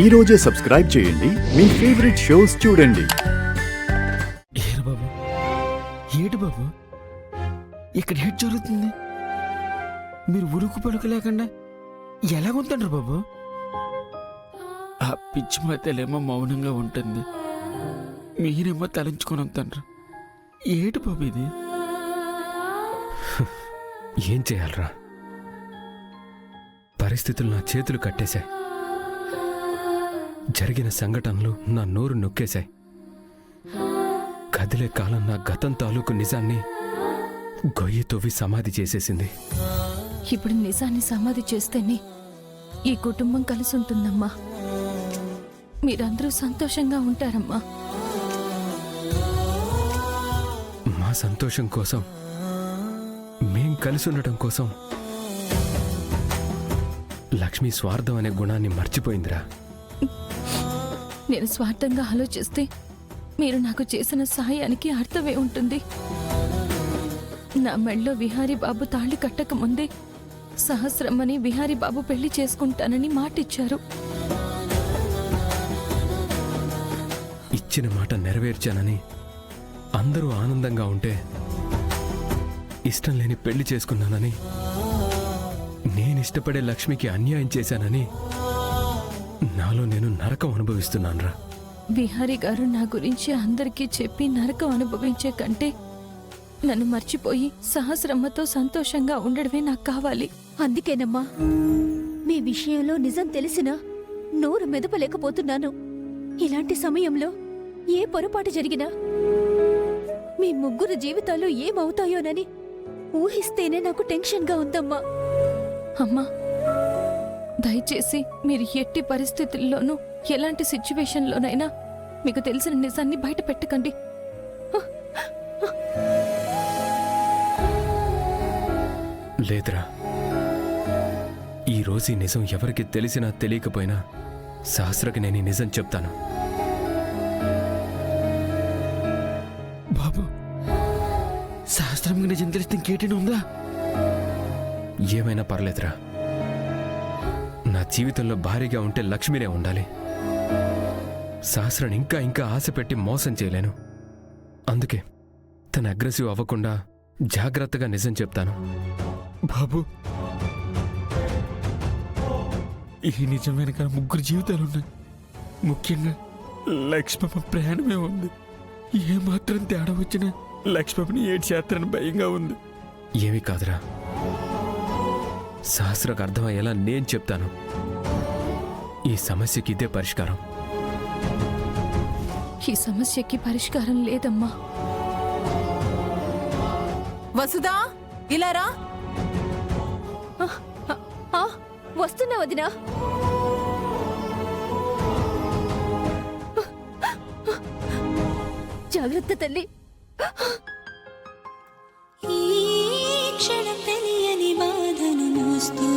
ఈ రోజే సబ్స్క్రైబ్ చేయండి మీ ఫేవరెట్ షోస్ చూడండి. ఏరు బాబు, ఏడు బాబు, ఇక్కడ హెడ్ జరుగుతుంది. మీరు ఉరుకు పడుకు లేకుండా ఎలాగుంటారు బాబు? ఆ పిచ్చి మధ్యలేమో మౌనంగా ఉంటుంది, మీరేమో తలంచుకొని ఉంటారు. ఏడు బాబు ఇది? ఏం చేయాలరా? పరిస్థితులు నా చేతులు కట్టేశాయి. జరిగిన సంఘటనలు నా నోరు నొక్కేశాయి. కదిలే కాలం నా గతం తాలూకు నిజాన్ని గొయ్యి తవ్వి సమాధి చేసేసింది. ఇప్పుడు నిజాన్ని సమాధి చేస్తేనే ఈ కుటుంబం కలిసి ఉంటుందమ్మా. మీరందరూ సంతోషంగా ఉంటారమ్మా. మా సంతోషం కోసం, మేం కలిసి ఉండటం కోసం లక్ష్మి స్వార్థం అనే గుణాన్ని మర్చిపోయిందిరా. నేను స్వార్థంగా ఆలోచిస్తే మీరు నాకు చేసిన సహాయానికి అర్థమే ఉంటుంది. నా మెళ్ళో విహారీ బాబు తాళి కట్టక ముందే సహస్రమ్మని విహారీ బాబు పెళ్లి చేసుకుంటానని మాటిచ్చారు. ఇచ్చిన మాట నెరవేర్చానని అందరూ ఆనందంగా ఉంటే, ఇష్టం లేని పెళ్లి చేసుకున్నానని, నేనిష్టపడే లక్ష్మికి అన్యాయం చేశానని నాలో నేను నరకం అనుభవిస్తున్నానురా. విహారీ గారు నా గురించి అందరికీ చెప్పి నరకం అనుభవించే కంటే నన్ను మర్చిపోయి సహస్రమ్మతో సంతోషంగా ఉండడమే నాకు కావాలి. అందుకేనమ్మా మీ విషయంలో నిజం తెలిసినా నోరు మెదపలేకపోతున్నాను. ఇలాంటి సమయంలో ఏ పొరపాటు జరిగినా మీ ముగ్గురు జీవితాలు ఏమవుతాయోనని ఊహిస్తేనే నాకు టెన్షన్గా ఉందమ్మా. అమ్మా, దయచేసి మీరు ఎట్టి పరిస్థితుల్లోనూ ఎలాంటి సిచ్యువేషన్లోనైనా మీకు తెలిసిన నిజాన్ని బయట పెట్టకండి. లేదురా, ఈరోజు ఈ నిజం ఎవరికి తెలిసినా తెలియకపోయినా సహస్రకి నేను ఈ నిజం చెప్తాను. బాబు, శాస్త్రం నిజం తెలిస్తే ఇంకేటైనా ఉందా? ఏమైనా పర్లేదురా. నా జీవితంలో భారీగా ఉంటే లక్ష్మినే ఉండాలి. సహస్రని ఇంకా ఇంకా ఆశ పెట్టి మోసం చేయలేను. అందుకే తను అగ్రెసివ్ అవ్వకుండా జాగ్రత్తగా నిజం చెప్తాను. బాబు, ఈ నిజం వెనకాల ముగ్గురు జీవితాలున్నాయి. ముఖ్యంగా లక్ష్మమ్మ ప్రయాణమే ఉంది. ఏమాత్రం తేడా వచ్చినా లక్ష్మమ్మని ఏడు చేస్తారని భయంగా ఉంది. ఏమీ కాదురా, సహస్రకు అర్థమయ్యేలా నేను చెప్తాను. ఈ సమస్యకి ఇదే పరిష్కారం. ఈ సమస్యకి పరిష్కారం లేదమ్మా. వసుదా, ఇలా రా. వస్తున్నా వదినా. జాగ్రత్త తల్లి. ఈ క్షణం తెలియని బాధను మోస్తూ